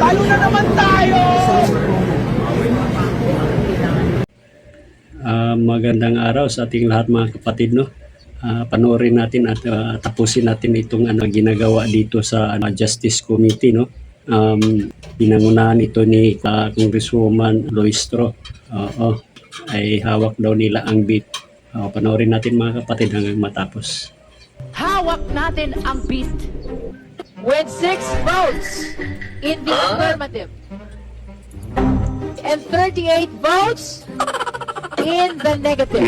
Talo na naman tayo! Magandang araw sa ating lahat mga kapatid, no. Panoorin natin at tapusin natin itong ginagawa dito sa Justice Committee, no. Pinangunahan ito ni Congresswoman Loistro. Ay hawak daw nila ang beat. Panoorin natin mga kapatid hanggang matapos. Hawak natin ang beat with 6 votes in the affirmative and 38 votes in the negative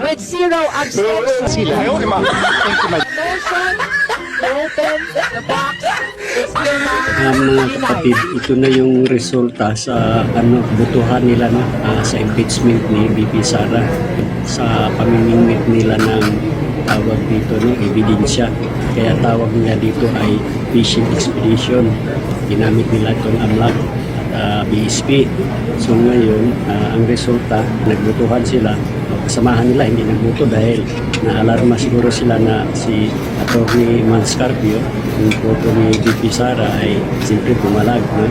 with 0 abstentions. Motion to open the box is Mga denied. kapatid, ito na yung resulta sa botohan nila, no, sa impeachment ni VP Sara, sa pamimingwit nila ng tawag dito, no, ebidensya. Kaya tawag nila dito ay fishing expedition. Ginamit nila itong AMLAC at BSP. So ngayon, ang resulta, nagbotohan sila. Kasamahan nila hindi nagboto dahil naalarma siguro sila na si Atty. Manscarpio, yung boto ni VP Sara ay siyempre pumalag, no?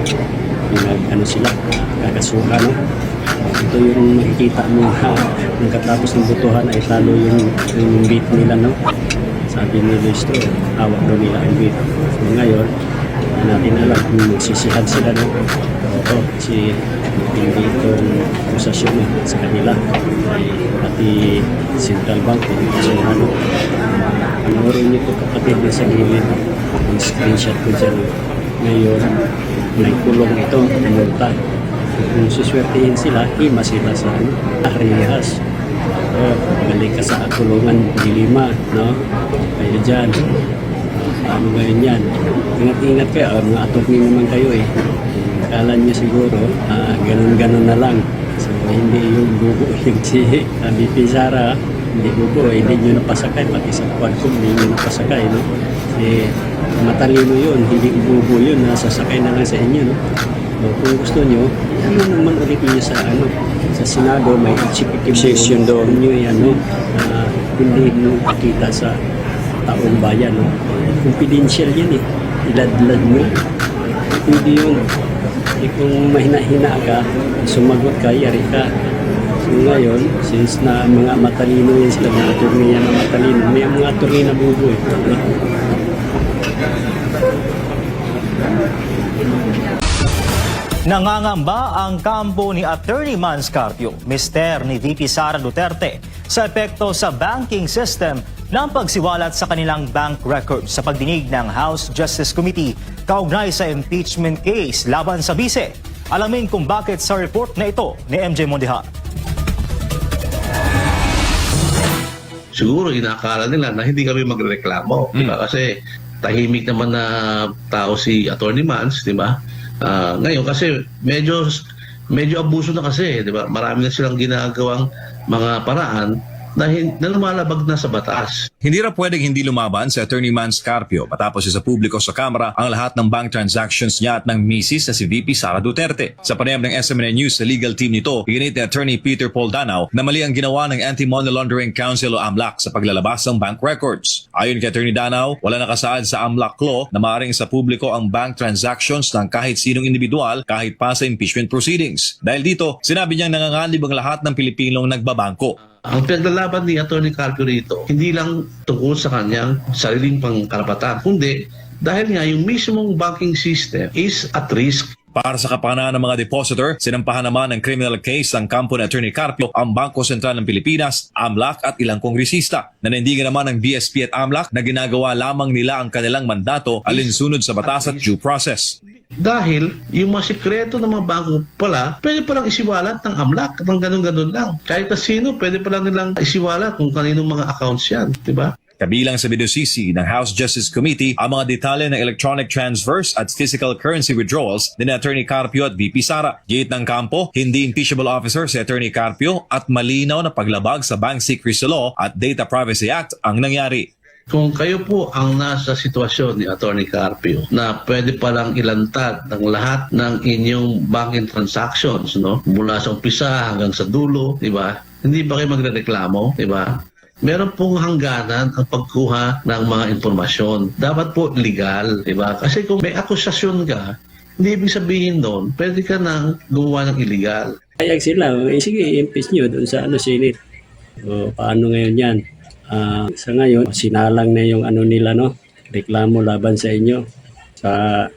Sila, kakasuka, no? Ito yung makikita mo nung katapos ng botohan ay talo yung beat nila, no? Sabi ni Listro, hawak daw nila ang beat. So ngayon, natin alam kung magsisihad sila, no? Si hindi itong akusasyon sa kanila ay pati Central Bank yung asuhan. Panoorin nyo ito kapatid na sa gilid, ang screenshot ko dyan. Ngayon, nagkulong ito, multa. Kung suswertihin sila, hima sila sa arehas. Balik ka sa kulungan, dilima, no? Kaya dyan, ano ngayon yan? Ingat-ingat kayo, mga attorney naman kayo eh. Akala nyo siguro, ganun-ganun na lang. So, hindi yung bubo yung si VP Sara, hindi bubo, hindi nyo napasakay, pati sa quadcom, hindi nyo napasakay, no? Matalino yun, hindi bubo yun, sasakay na lang sa inyo, no? So, kung gusto nyo, ano naman ulit nyo sa sa Senado, may executive session doon nyo, hindi nyo pakita sa taong bayan, no? Confidential yan eh, iladlad mo, pwede yun. Kung mahina-hina ka, sumagot ka, yari ka. So ngayon, since na mga matalino yan sila, mga attorney yan na matalino, may mga attorney na bubo eh. Nangangamba ang kampo ni Atty. Manscarpio, mister ni VP Sara Duterte, sa epekto sa banking system ng pagsiwalat sa kanilang bank records sa pagdinig ng House Justice Committee kaugnay sa impeachment case laban sa bise. Alamin kung bakit sa report na ito ni MJ Mondeja. Siguro inakala nila na hindi kami magreklamo, diba? Kasi tahimik naman na tao si Atty. Mans, diba? Ngayon kasi medyo abuso na kasi, diba? Marami na silang ginagawang mga paraan na lumalabag na sa batas. Hindi ra pwedeng hindi lumaban si Atty. Manscarpio matapos sa publiko sa Kamara ang lahat ng bank transactions niya at ng misis na si VP Sara Duterte. Sa panayam ng SMNA News sa legal team nito, iginit ni Atty. Peter Paul Danao na mali ang ginawa ng Anti-Money Laundering Council o AMLAC sa paglalabas ng bank records. Ayon kay Atty. Danao, wala nakasaad sa AMLAC law na maaaring sa publiko ang bank transactions ng kahit sinong individual kahit pa sa impeachment proceedings. Dahil dito, sinabi niyang nanganganib ang lahat ng Pilipinong nagbabangko. Ang pinaglalaban ni Atty. Carpio rito, hindi lang tungkol sa kanyang sariling pangkarapatan, kundi dahil nga yung mismong banking system is at risk. Para sa kapakanan ng mga depositor, sinampahan naman ng criminal case ang kampo ni Atty. Carpio, ang Bangko Sentral ng Pilipinas, AMLAC at ilang kongresista. Nanindigan naman ng BSP at AMLAC na ginagawa lamang nila ang kanilang mandato alinsunod sa batas at due process. Dahil yung mga sikreto ng mga bangko pala, pwede palang isiwalat ng AMLAC at ng ganun-ganun lang. Kahit na sino, pwede palang nilang isiwalat kung kaninong mga accounts yan, di ba? Kabilang sa binusisi ng House Justice Committee ang mga detalye ng electronic transfers at physical currency withdrawals ni Atty. Carpio at VP Sara. Gate ng kampo, hindi impeachable officer si Atty. Carpio at malinaw na paglabag sa Bank Secrecy Law at Data Privacy Act ang nangyari. Kung kayo po ang nasa sitwasyon ni Atty. Carpio na pwede palang ilantad ng lahat ng inyong banking transactions, no? Mula sa umpisa hanggang sa dulo, di ba? Hindi ba kayo magrereklamo, di ba? Meron pong hangganan ang pagkuha ng mga impormasyon. Dapat po legal, di ba? Kasi kung may akusasyon ka, hindi ibig sabihin doon, pwede ka na gumawa ng illegal. Kaya sila, sige, i-impeach nyo doon sa Senate. O, paano ngayon yan? Sa ngayon, sinalang na yung nila, no? Reklamo laban sa inyo sa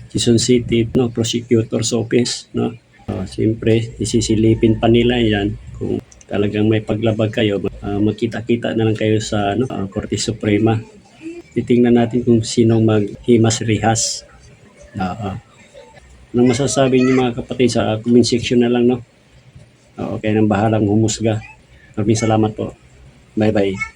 Quezon City Prosecutor's Office, no? Siyempre, isisilipin pa nila yan kung talagang may paglabag kayo. Magkita-kita na lang kayo sa Korte Suprema. Titingnan natin kung sinong maghimas-rihas. Anong masasabi niyo mga kapatid sa comment section na lang, no? Okay, nang bahalang humusga. Maraming salamat po. Bye-bye.